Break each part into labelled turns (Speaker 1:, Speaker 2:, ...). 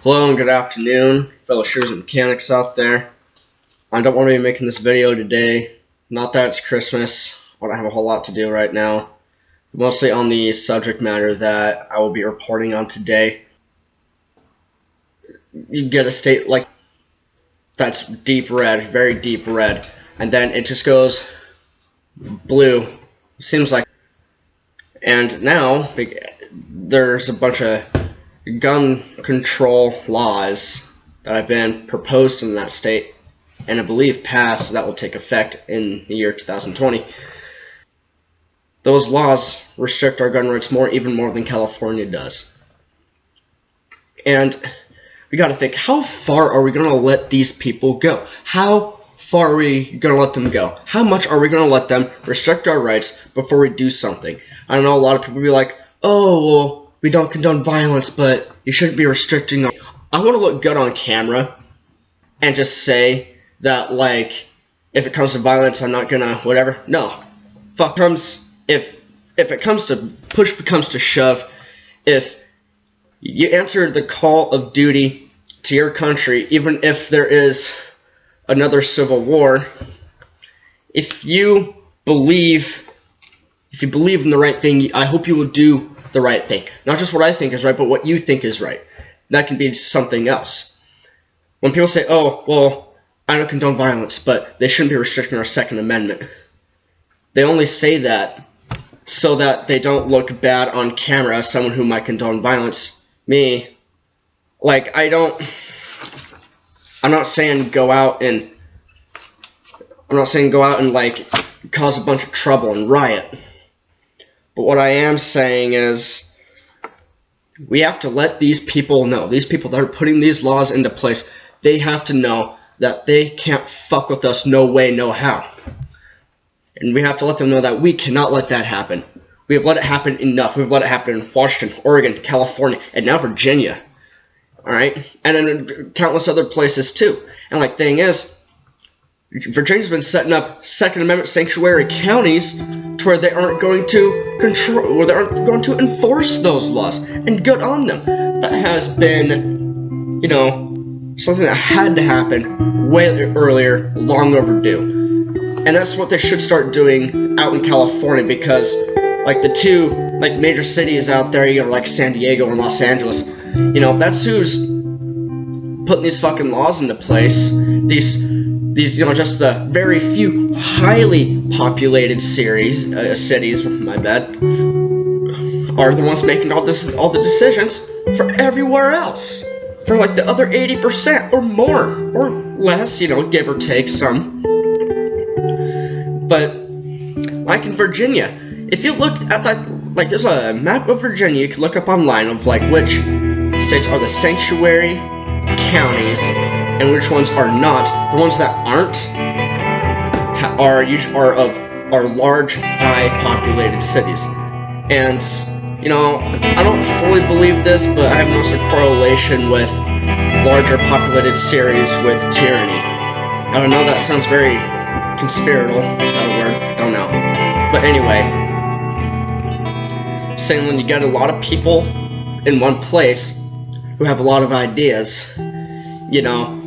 Speaker 1: Hello and good afternoon, fellow shooters and mechanics out there. I don't want to be making this video today. Not that it's Christmas. I don't have a whole lot to do right now. Mostly on the subject matter that I will be reporting on today. You get a state like that's deep red, very deep red, and then it just goes blue. Seems like. And now there's a bunch of gun control laws that have been proposed in that state, and I believe passed, so that will take effect in the year 2020. Those laws restrict our gun rights even more than California does. And we gotta think, how far are we gonna let these people go? How far are we gonna let them go? How much are we gonna let them restrict our rights before we do something? I know a lot of people will be like, oh, well, we don't condone violence, but you shouldn't be restricting them. I want to look good on camera and just say that, like, if it comes to violence, I'm not gonna whatever. No, fuck comes if it comes to push comes to shove. If you answer the call of duty to your country, even if there is another civil war, if you believe in the right thing, I hope you will do the right thing. Not just what I think is right, but what you think is right. That can be something else. When people say, oh, well, I don't condone violence, but they shouldn't be restricting our Second Amendment, they only say that so that they don't look bad on camera as someone who might condone violence. Me, like, I'm not saying go out and like cause a bunch of trouble and riot. But what I am saying is we have to let these people know, these people that are putting these laws into place, they have to know that they can't fuck with us no way, no how. And we have to let them know that we cannot let that happen. We have let it happen enough. We've let it happen in Washington, Oregon, California, and now Virginia. Alright? And in countless other places too. And like, thing is, Virginia's been setting up Second Amendment sanctuary counties to where they aren't going to control, where they aren't going to enforce those laws, and good on them. That has been, something that had to happen way earlier, long overdue. And that's what they should start doing out in California, because like the two major cities out there, like San Diego and Los Angeles, that's who's putting these fucking laws into place. These just the very few highly populated cities, my bad, are the ones making all the decisions for everywhere else. For like the other 80% or more or less, give or take some. But like in Virginia, if you look at that, there's a map of Virginia you can look up online of which states are the sanctuary counties and which ones are not. The ones that aren't are large, high-populated cities. And I don't fully believe this, but I have noticed a correlation with larger populated cities with tyranny. I don't know, that sounds very conspiratorial. Is that a word? Don't know. But anyway, saying when you get a lot of people in one place who have a lot of ideas,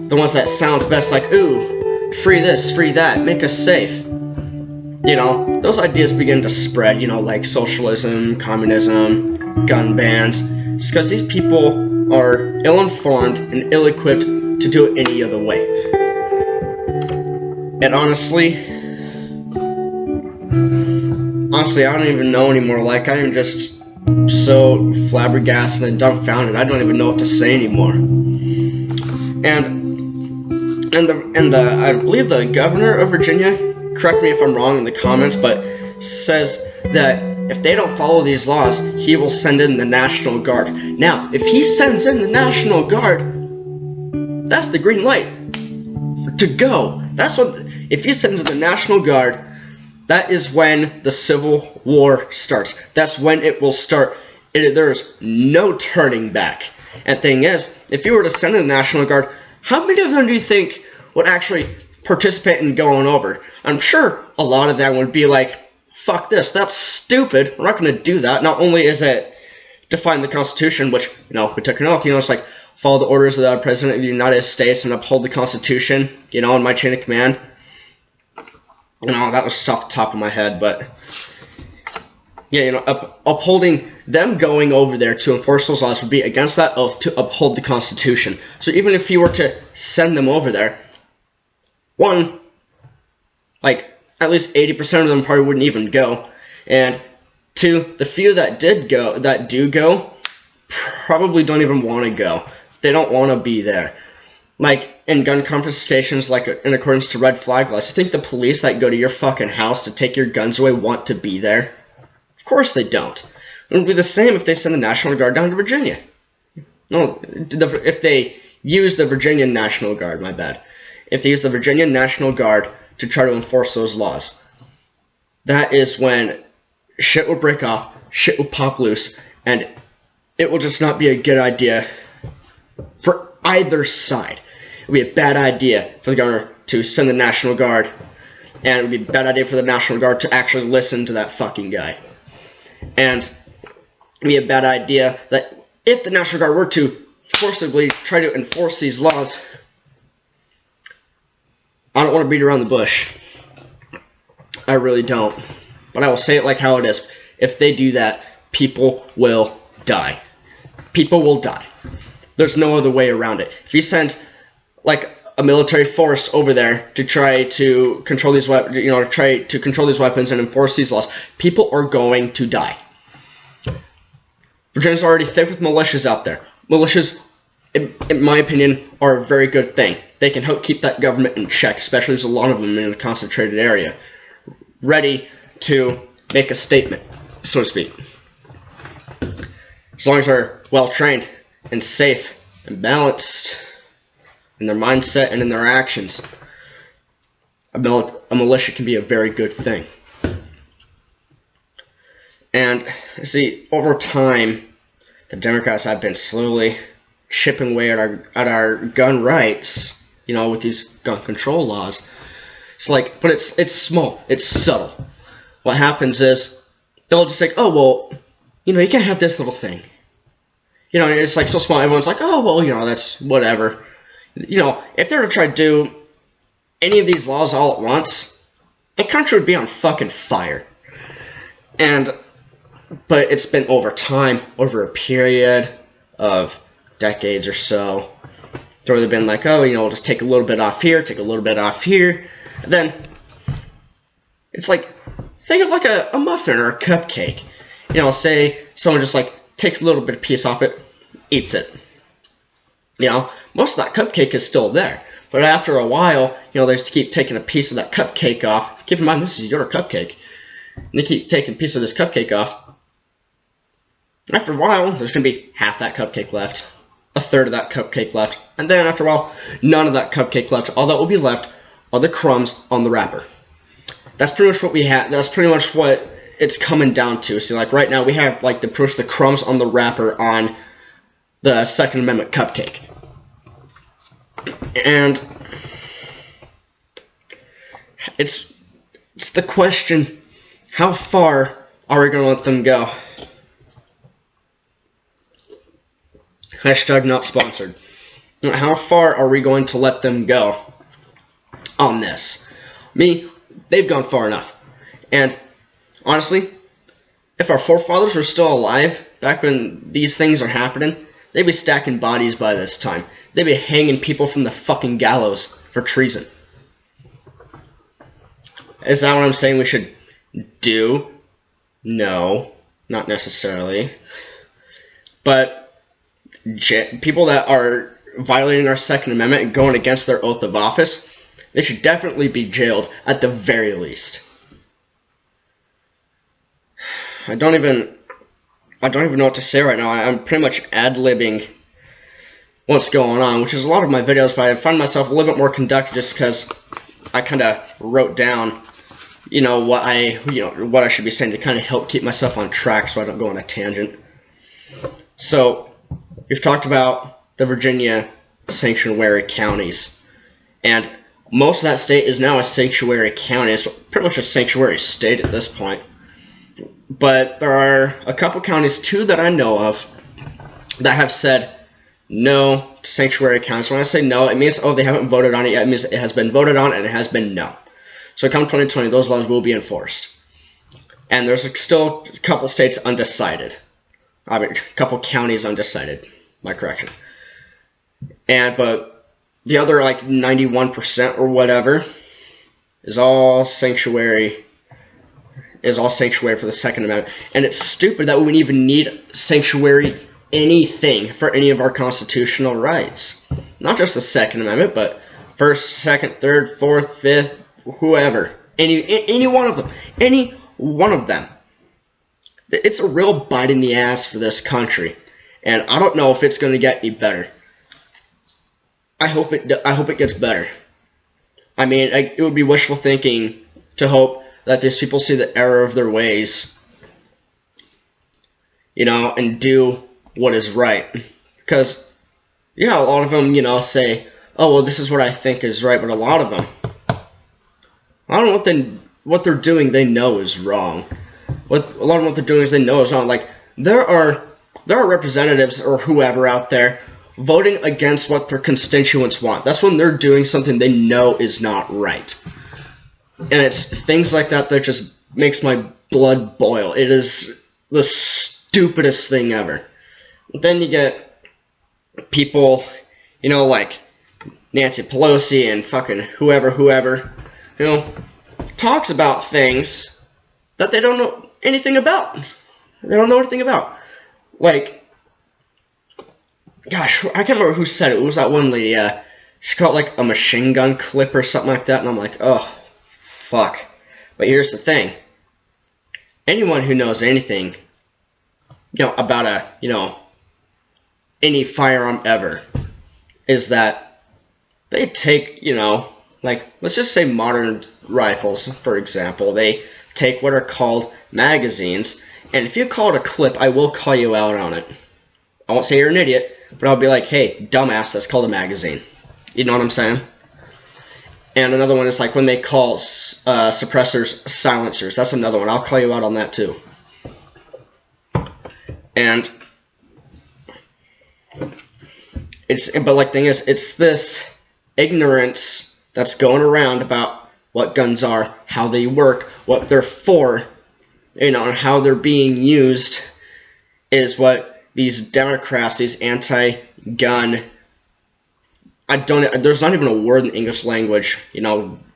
Speaker 1: the ones that sounds best, like, ooh, free this, free that, make us safe. Those ideas begin to spread, like socialism, communism, gun bans, just because these people are ill-informed and ill-equipped to do it any other way. And honestly, I don't even know anymore. Like, I am just so flabbergasted and dumbfounded, I don't even know what to say anymore. And I believe the governor of Virginia, correct me if I'm wrong in the comments, but says that if they don't follow these laws, he will send in the National Guard. Now, if he sends in the National Guard, that's the green light to go. If he sends in the National Guard, that is when the Civil War starts. That's when it will start. There's no turning back. And thing is, if you were to send in the National Guard, how many of them do you think would actually participate in going over? I'm sure a lot of them would be like, fuck this, that's stupid, we're not going to do that. Not only is it define the Constitution, which, we took an oath, it's like, follow the orders of the President of the United States and uphold the Constitution, in my chain of command. That was off the top of my head, but yeah, upholding them going over there to enforce those laws would be against that oath to uphold the Constitution. So even if you were to send them over there, one, like, at least 80% of them probably wouldn't even go, and two, the few that do go, probably don't even want to go. They don't want to be there. Like, in gun confiscations, like in accordance to red flag laws, I think the police that go to your fucking house to take your guns away want to be there. Of course they don't. It would be the same if they send the National Guard down to Virginia. No, if they use the Virginia National Guard, my bad. If they use the Virginia National Guard to try to enforce those laws, that is when shit will break off, shit will pop loose, and it will just not be a good idea for either side. It would be a bad idea for the governor to send the National Guard, and it would be a bad idea for the National Guard to actually listen to that fucking guy. And it would be a bad idea that if the National Guard were to forcibly try to enforce these laws, I don't want to beat around the bush. I really don't. But I will say it like how it is. If they do that, people will die. People will die. There's no other way around it. If you send like a military force over there to try to control these weapons, and enforce these laws, people are going to die. Virginia's already thick with militias out there. Militias, in my opinion, are a very good thing. They can help keep that government in check, especially there's a lot of them in a concentrated area, ready to make a statement, so to speak. As long as they're well trained and safe and balanced in their mindset and in their actions, a militia can be a very good thing. And see, over time, the Democrats have been slowly chipping away at our gun rights, with these gun control laws. It's like, but it's small, it's subtle. What happens is they'll just say, oh well, you can't have this little thing. It's like so small. Everyone's like, oh well, that's whatever. If they were to try to do any of these laws all at once, the country would be on fucking fire. But it's been over time, over a period of decades or so, where they've been like, oh, we'll just take a little bit off here, take a little bit off here. And then it's like, think of like a muffin or a cupcake. Say someone just like takes a little bit of piece off it, eats it. Most of that cupcake is still there. But after a while, they just keep taking a piece of that cupcake off. Keep in mind, this is your cupcake. And they keep taking a piece of this cupcake off. After a while, there's going to be half that cupcake left, a third of that cupcake left, and then after a while, none of that cupcake left. All that will be left are the crumbs on the wrapper. That's pretty much what we have. That's pretty much what it's coming down to. See, like right now, we have like the crumbs on the wrapper on the Second Amendment cupcake. And it's the question, how far are we going to let them go? Hashtag not sponsored. How far are we going to let them go on this? They've gone far enough. And honestly, if our forefathers were still alive back when these things are happening, they'd be stacking bodies by this time. They'd be hanging people from the fucking gallows for treason. Is that what I'm saying we should do? No, not necessarily. But people that are violating our Second Amendment and going against their oath of office, they should definitely be jailed at the very least. I don't even know what to say right now. I'm pretty much ad-libbing what's going on, which is a lot of my videos, but I find myself a little bit more conducted just because I kind of wrote down, what I should be saying to kind of help keep myself on track so I don't go on a tangent. So we've talked about the Virginia sanctuary counties, and most of that state is now a sanctuary county. It's pretty much a sanctuary state at this point. But there are a couple counties, 2 that I know of, that have said no to sanctuary counties. When I say no, it means, oh, they haven't voted on it yet. It means it has been voted on and it has been no. So come 2020, those laws will be enforced. And there's still a couple states undecided. I mean, a couple counties undecided. My correction. But the other, like, 91% or whatever is all sanctuary for the Second Amendment. And it's stupid that we would even need sanctuary anything for any of our constitutional rights. Not just the Second Amendment, but First, Second, Third, Fourth, Fifth, whoever. Any one of them. Any one of them. It's a real bite in the ass for this country. And I don't know if it's going to get any better. I hope it gets better. I mean, it would be wishful thinking to hope that these people see the error of their ways, and do what is right. Because, a lot of them, say, oh, well, this is what I think is right, but a lot of them, I don't know what they're doing they know is wrong. A lot of them, what they're doing is they know is wrong. Like, there are representatives or whoever out there voting against what their constituents want. That's when they're doing something they know is not right. And it's things like that that just makes my blood boil. It is the stupidest thing ever. Then you get people, like Nancy Pelosi and fucking whoever, talks about things that they don't know anything about. They don't know anything about. Like, gosh, I can't remember who said it. It was that one lady. She called it like a machine gun clip or something like that, and I'm like, oh, fuck. But here's the thing. Anyone who knows anything, about any firearm ever, is that they take, like, let's just say modern rifles, for example. They take what are called magazines, and if you call it a clip, I will call you out on it. I won't say you're an idiot, but I'll be like, hey, dumbass, that's called a magazine. You know what I'm saying? And another one is like when they call suppressors silencers. That's another one. I'll call you out on that too. And the thing is, it's this ignorance that's going around about what guns are, how they work, what they're for, and how they're being used, is what these Democrats, these anti-gun, there's not even a word in the English language,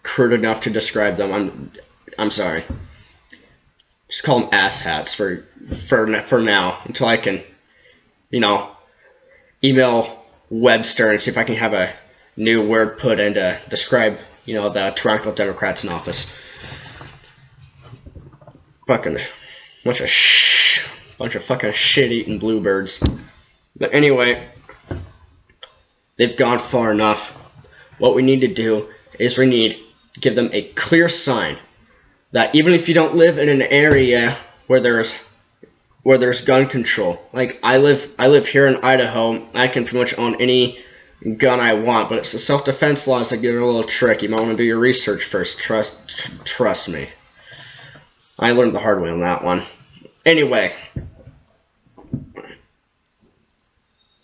Speaker 1: crude enough to describe them. I'm sorry. Just call them asshats for now, until I can, email Webster and see if I can have a new word put in to describe, the tyrannical Democrats in office. Fucking bunch of fucking shit-eating bluebirds. But anyway, they've gone far enough. What we need to do is we need to give them a clear sign that even if you don't live in an area where there's gun control, like I live here in Idaho, I can pretty much own any gun I want, but it's the self-defense laws that get a little tricky. You might want to do your research first. Trust me. I learned the hard way on that one. Anyway,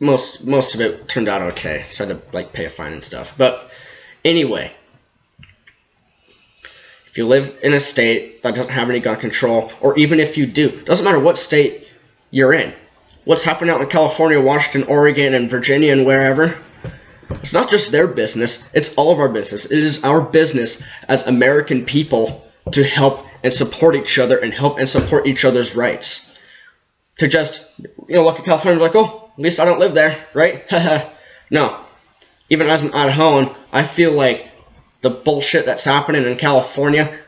Speaker 1: most of it turned out okay, so I had to pay a fine and stuff. But anyway, if you live in a state that doesn't have any gun control, or even if you do, doesn't matter what state you're in. What's happening out in California, Washington, Oregon, and Virginia, and wherever, it's not just their business, it's all of our business. It is our business as American people to help and support each other and help and support each other's rights. To just, look at California and be like, oh, at least I don't live there, right? No. Even as an Idahoan, I feel like the bullshit that's happening in California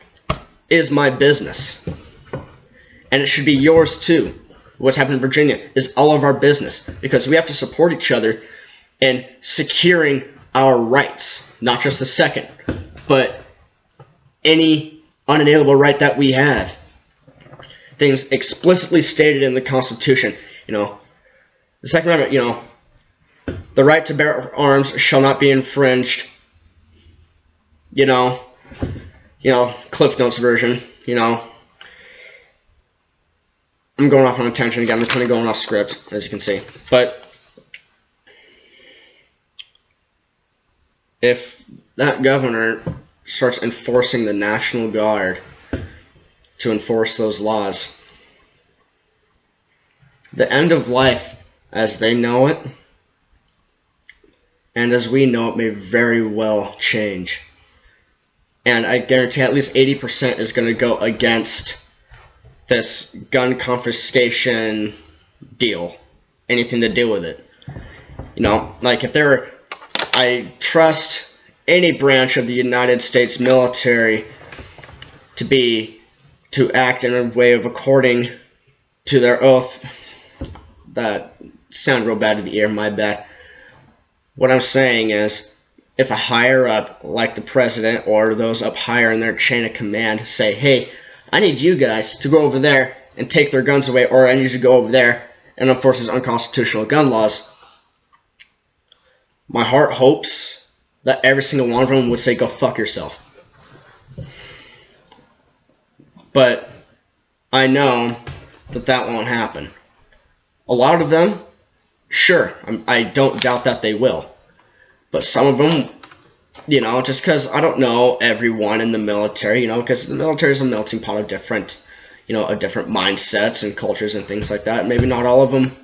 Speaker 1: is my business. And it should be yours too. What's happening in Virginia is all of our business, because we have to support each other in securing our rights. Not just the second, but any unalienable right that we have. Things explicitly stated in the Constitution. The Second Amendment, the right to bear arms shall not be infringed. Cliff Notes version, I'm going off on a tangent again. I'm kind of going off script, as you can see. But if that governor starts enforcing the National Guard to enforce those laws, the end of life as they know it and as we know it may very well change. And I guarantee at least 80% is going to go against this gun confiscation deal. Anything to do with it. You know, like if there, I trust any branch of the United States military to act in a way of according to their oath. That sounded real bad to the ear, my bad. What I'm saying is, if a higher up, like the president or those up higher in their chain of command, say, hey, I need you guys to go over there and take their guns away, or I need you to go over there and enforce these unconstitutional gun laws, my heart hopes that every single one of them would say, go fuck yourself. But I know that that won't happen. A lot of them, sure, I don't doubt that they will. But some of them, you know, just because I don't know everyone in the military, you know, because the military is a melting pot of different, you know, different mindsets and cultures and things like that. Maybe not all of them